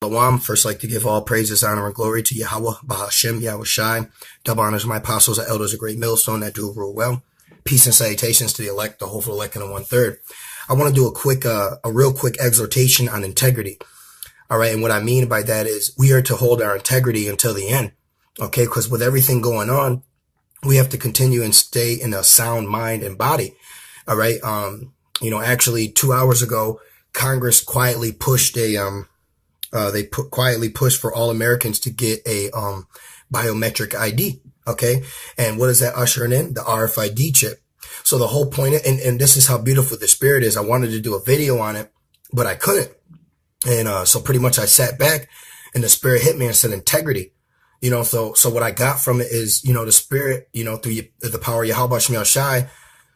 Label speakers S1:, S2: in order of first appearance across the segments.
S1: Shalom. First, like to give all praises, honor, and glory to Yahweh, Bahashem, Yahweh Shai. Double honors to my apostles and elders of Greatmillstone that do rule well. Peace and salutations to the elect, the hopeful elect, and the 1/3. I want to do a real quick exhortation on integrity. All right. And what I mean by that is we are to hold our integrity until the end. Okay. Because with everything going on, we have to continue and stay in a sound mind and body. All right. Actually 2 hours ago, Congress quietly pushed quietly pushed for all Americans to get a, biometric ID. Okay. And what is that ushering in? The RFID chip. So the whole point, and this is how beautiful the spirit is. I wanted to do a video on it, but I couldn't. And, so pretty much I sat back and the spirit hit me and said integrity, so what I got from it is, the spirit, through the power of Yahweh Shemel Shai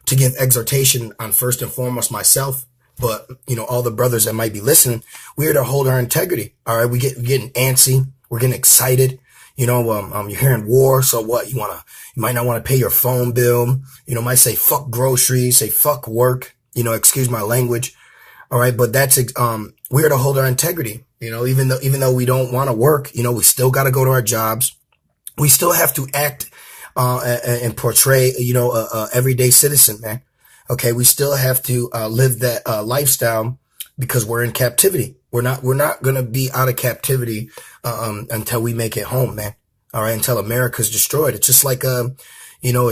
S1: to give exhortation on first and foremost myself. But, all the brothers that might be listening, we're to hold our integrity. All right. We're getting antsy. We're getting excited. You're hearing war. So what? You might not want to pay your phone bill. Might say fuck groceries, say fuck work, excuse my language. All right. But that's, we're to hold our integrity. Even though we don't want to work, we still got to go to our jobs. We still have to act, and portray, a everyday citizen, man. Okay. We still have to, live that, lifestyle because we're in captivity. We're not going to be out of captivity, until we make it home, man. All right. Until America's destroyed. It's just like, a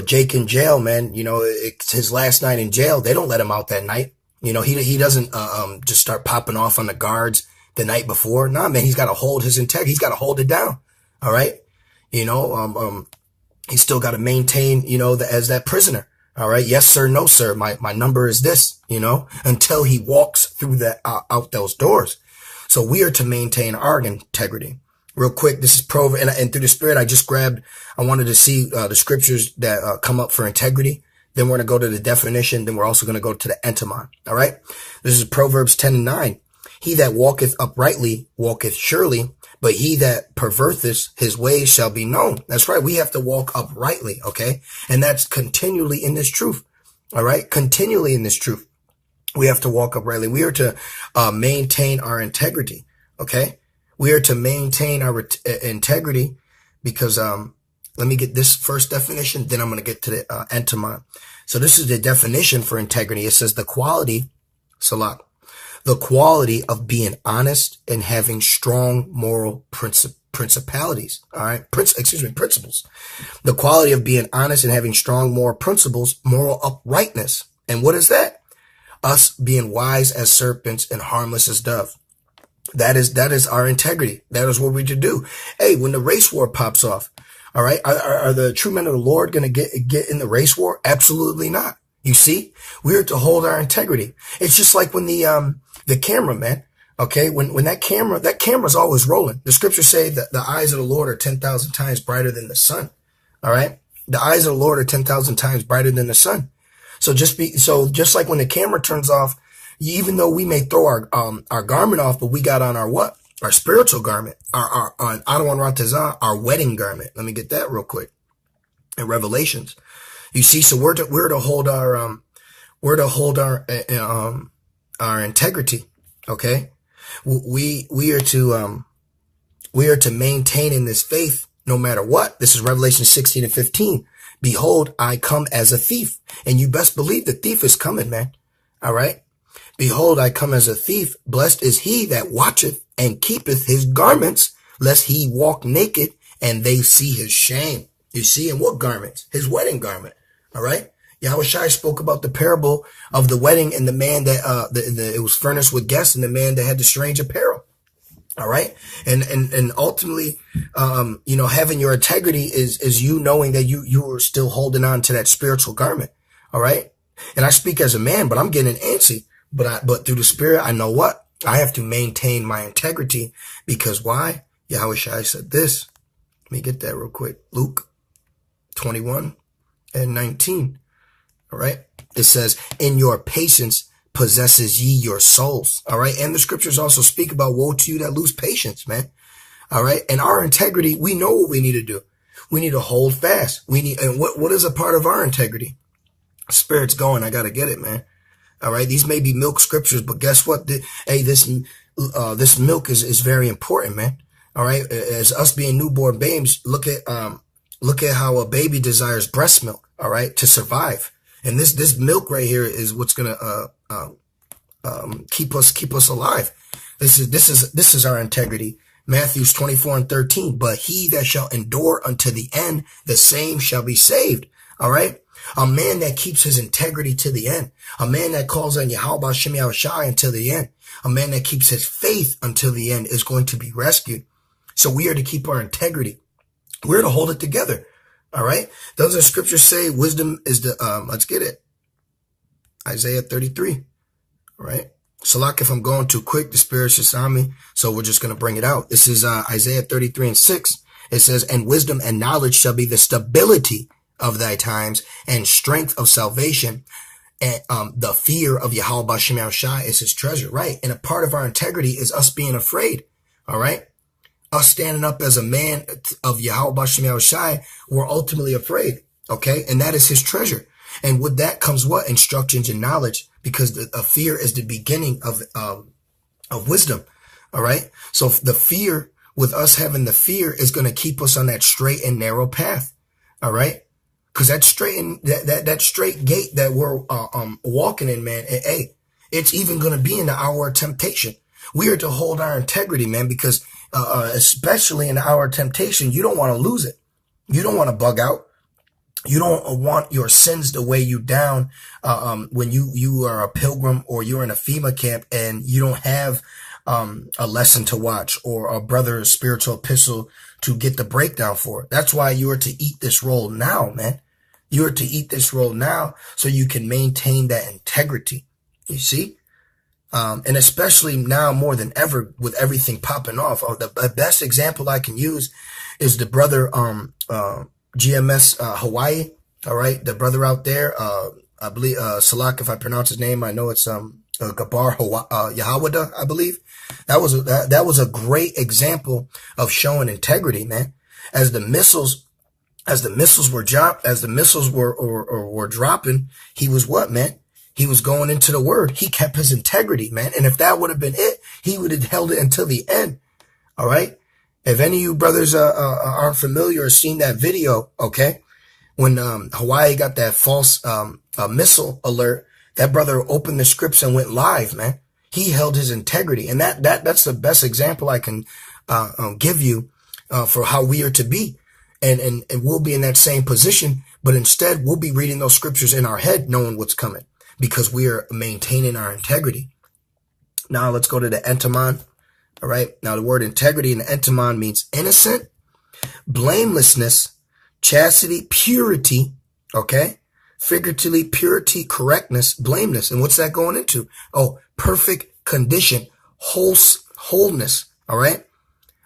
S1: Jake in jail, man. It's his last night in jail. They don't let him out that night. He doesn't, just start popping off on the guards the night before. Nah, man, he's got to hold his integrity. He's got to hold it down. All right. He's still got to maintain, as that prisoner. All right. Yes, sir. No, sir. My number is this, until he walks through that, out those doors. So we are to maintain our integrity. Real quick, this is Proverbs, and through the spirit, I wanted to see, the scriptures that, come up for integrity. Then we're going to go to the definition. Then we're also going to go to the entomon. All right. This is Proverbs 10:9. He that walketh uprightly walketh surely, but he that perverteth his ways shall be known. That's right. We have to walk uprightly. Okay. And that's continually in this truth. All right. Continually in this truth. We have to walk uprightly. We are to, maintain our integrity. Okay. We are to maintain our integrity because, let me get this first definition. Then I'm going to get to the, entomon. So this is the definition for integrity. It says the quality of being honest and having strong moral principalities. All right. Principles. The quality of being honest and having strong moral principles, moral uprightness. And what is that? Us being wise as serpents and harmless as doves. That is our integrity. That is what we should do. Hey, when the race war pops off, all right, are the true men of the Lord going to get in the race war? Absolutely not. You see, we're to hold our integrity. It's just like when the camera, man. Okay. When that camera's always rolling. The scriptures say that the eyes of the Lord are 10,000 times brighter than the sun. All right. The eyes of the Lord are 10,000 times brighter than the sun. So just like when the camera turns off, even though we may throw our garment off, but we got on our what? Our spiritual garment, our Adawan Ratazah, our wedding garment. Let me get that real quick. In Revelations, you see, so we're to hold our integrity. Okay. We are to maintain in this faith no matter what. This is Revelation 16:15. Behold, I come as a thief, and you best believe the thief is coming, man. All right. Behold, I come as a thief. Blessed is he that watcheth and keepeth his garments, lest he walk naked and they see his shame. You see, and what garments? His wedding garment. All right. Yahweh Shai spoke about the parable of the wedding and the man that, it was furnished with guests and the man that had the strange apparel. All right. And ultimately, having your integrity is you knowing that you are still holding on to that spiritual garment. All right. And I speak as a man, but I'm getting antsy. But through the spirit, I know what? I have to maintain my integrity because why? Yahweh Shai said this. Let me get that real quick. Luke 21:19. All right. It says, in your patience possesses ye your souls. All right. And the scriptures also speak about woe to you that lose patience, man. All right. And our integrity, we know what we need to do. We need to hold fast. And what is a part of our integrity? Spirit's going. I got to get it, man. All right. These may be milk scriptures, but guess what? this milk is very important, man. All right. As us being newborn babes, look at how a baby desires breast milk. All right. To survive. And this milk right here is what's going to, keep us alive. This is our integrity. Matthews 24:13. But he that shall endure unto the end, the same shall be saved. All right. A man that keeps his integrity to the end. A man that calls on Yahweh Shem Yahushai until the end. A man that keeps his faith until the end is going to be rescued. So we are to keep our integrity. We're to hold it together. All right. Doesn't scripture say wisdom is the, let's get it. Isaiah 33. All right. Salak, if I'm going too quick, the Spirit's just on me. So we're just going to bring it out. This is Isaiah 33:6. It says, and wisdom and knowledge shall be the stability of thy times and strength of salvation. And the fear of Yahweh Shem Yahushai is his treasure. Right. And a part of our integrity is us being afraid. All right. Us standing up as a man of Yahweh Shem Yahushai, we're ultimately afraid. Okay. And that is his treasure. And with that comes what? Instructions and knowledge, because the fear is the beginning of wisdom. All right. So the fear, with us having the fear, is going to keep us on that straight and narrow path. All right. Because that straight gate that we're walking in, man, hey, it's even going to be in the hour of temptation. We are to hold our integrity, man, because especially in the hour of temptation, you don't want to lose it. You don't want to bug out. You don't want your sins to weigh you down when you are a pilgrim or you're in a FEMA camp and you don't have a lesson to watch or a brother's spiritual epistle to get the breakdown for. That's why you are to eat this roll now, man. You are to eat this roll now so you can maintain that integrity. You see? And especially now more than ever with everything popping off. The best example I can use is the brother GMS Hawaii. All right. The brother out there, I believe Salak, if I pronounce his name, I know it's Gabar Yahawada, I believe. That was a great example of showing integrity, man. As the missiles were dropping, he was what, man? He was going into the word. He kept his integrity, man. And if that would have been it, he would have held it until the end. All right. If any of you brothers aren't familiar or seen that video, okay, when Hawaii got that false missile alert, that brother opened the scripts and went live, man. He held his integrity, and that's the best example I can give you for how we are to be, and we'll be in that same position, but instead we'll be reading those scriptures in our head, knowing what's coming, because we are maintaining our integrity. Now let's go to the entomon. All right. Now the word integrity in the entomon means innocent, blamelessness, chastity, purity. Okay. Figuratively, purity, correctness, blameless. And what's that going into? Oh, perfect condition, wholeness. All right.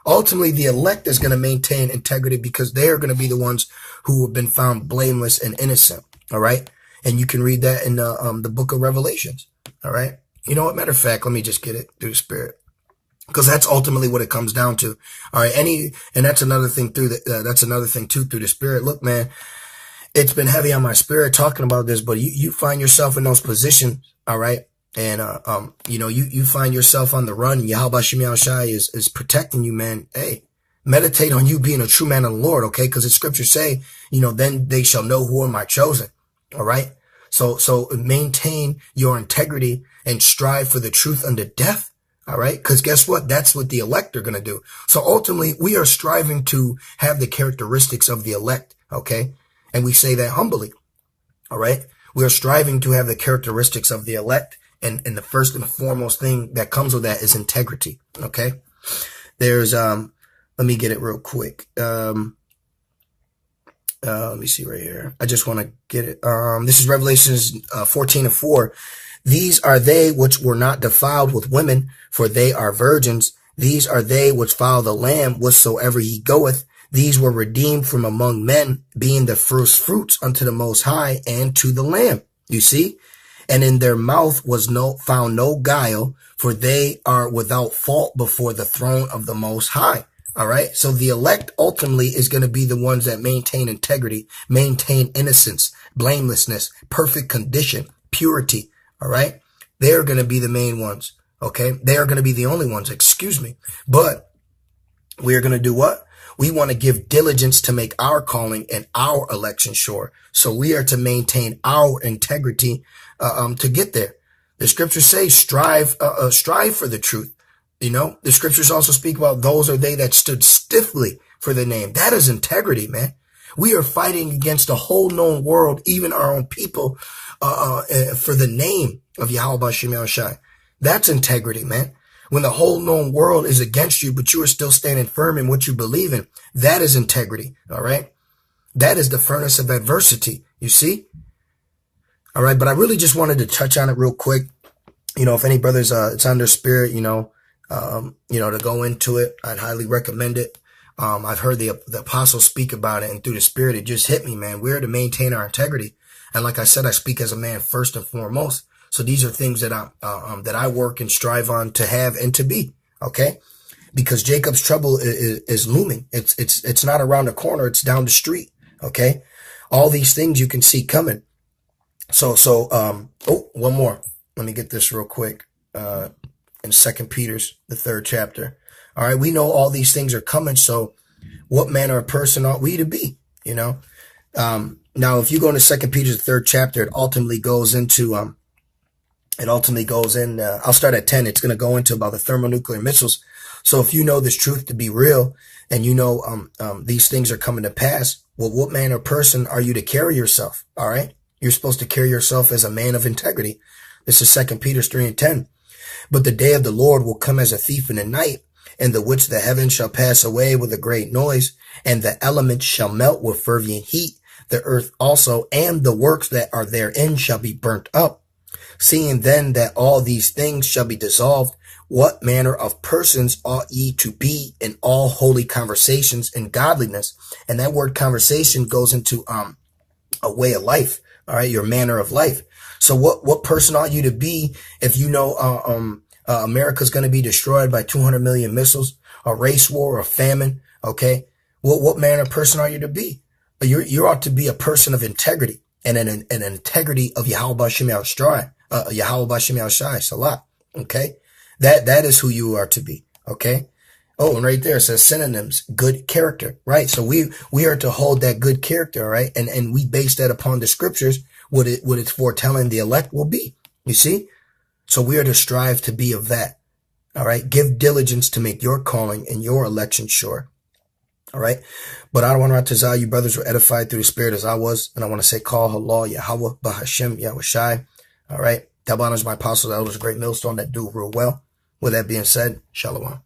S1: Ultimately, the elect is going to maintain integrity because they are going to be the ones who have been found blameless and innocent. All right. And you can read that in the book of Revelations. All right. You know what? Matter of fact, let me just get it through the Spirit, because that's ultimately what it comes down to. All right. And that's another thing through the Spirit. Look, man, it's been heavy on my spirit talking about this, but you find yourself in those positions. All right. And, you find yourself on the run, and Yahweh Shem Yahushai is protecting you, man. Hey, meditate on you being a true man of the Lord. Okay. Cause the scriptures say, then they shall know who are my chosen. All right. So maintain your integrity and strive for the truth unto death. All right. Because guess what? That's what the elect are going to do. So ultimately, we are striving to have the characteristics of the elect. OK, and we say that humbly. All right. We are striving to have the characteristics of the elect. And the first and foremost thing that comes with that is integrity. OK, there's let me get it real quick. Let me see right here. I just want to get it. This is Revelations 14:4. These are they which were not defiled with women, for they are virgins. These are they which follow the Lamb whatsoever he goeth. These were redeemed from among men, being the first fruits unto the Most High and to the Lamb. You see? And in their mouth was found no guile, for they are without fault before the throne of the Most High. All right. So the elect ultimately is going to be the ones that maintain integrity, maintain innocence, blamelessness, perfect condition, purity. All right. They're going to be the main ones. Okay. They are going to be the only ones, excuse me. But we are going to do what? We want to give diligence to make our calling and our election sure. So we are to maintain our integrity, to get there. The scriptures say strive for the truth. You know, the scriptures also speak about those are they that stood stiffly for the name. That is integrity, man. We are fighting against the whole known world, even our own people, for the name of Yahweh B'Shem Yahushai. That's integrity, man. When the whole known world is against you, but you are still standing firm in what you believe in, that is integrity. All right. That is the furnace of adversity. You see? All right. But I really just wanted to touch on it real quick. You know, if any brothers, it's on their spirit, to go into it, I'd highly recommend it. I've heard the apostles speak about it, and through the spirit, it just hit me, man. We're to maintain our integrity. And like I said, I speak as a man first and foremost. So these are things that I work and strive on to have and to be. Okay. Because Jacob's trouble is looming. It's not around the corner. It's down the street. Okay. All these things you can see coming. So, one more. Let me get this real quick. In 2 Peter's, the 3rd chapter. All right. We know all these things are coming. So what manner of person ought we to be? You know? Now, if you go into 2 Peter's 3rd chapter, it ultimately goes into, I'll start at 10. It's going to go into about the thermonuclear missiles. So if you know this truth to be real and you know, these things are coming to pass, well, what manner of person are you to carry yourself? All right. You're supposed to carry yourself as a man of integrity. This is 2 Peter 3:10. But the day of the Lord will come as a thief in the night, in the which the heavens shall pass away with a great noise, and the elements shall melt with fervent heat. The earth also and the works that are therein shall be burnt up. Seeing then that all these things shall be dissolved, what manner of persons ought ye to be in all holy conversations and godliness? And that word conversation goes into a way of life. All right, your manner of life. So what person ought you to be if you know America's going to be destroyed by 200 million missiles, a race war, a famine? Okay, what manner of person are you to be? You ought to be a person of integrity and an integrity of Yahweh B'Shem Yahushai, Salah. Okay, that is who you are to be. Okay. Oh, and right there it says synonyms, good character, right? So we are to hold that good character, right? And we base that upon the scriptures, what it's foretelling the elect will be. You see? So we are to strive to be of that. All right. Give diligence to make your calling and your election sure. All right. But I don't want to tell you brothers were edified through the spirit as I was. And I want to say, call halal Yahweh B'Hashem Yahushai. All right. Double honors my apostles, elders, great millstone that do real well. With that being said, shalom.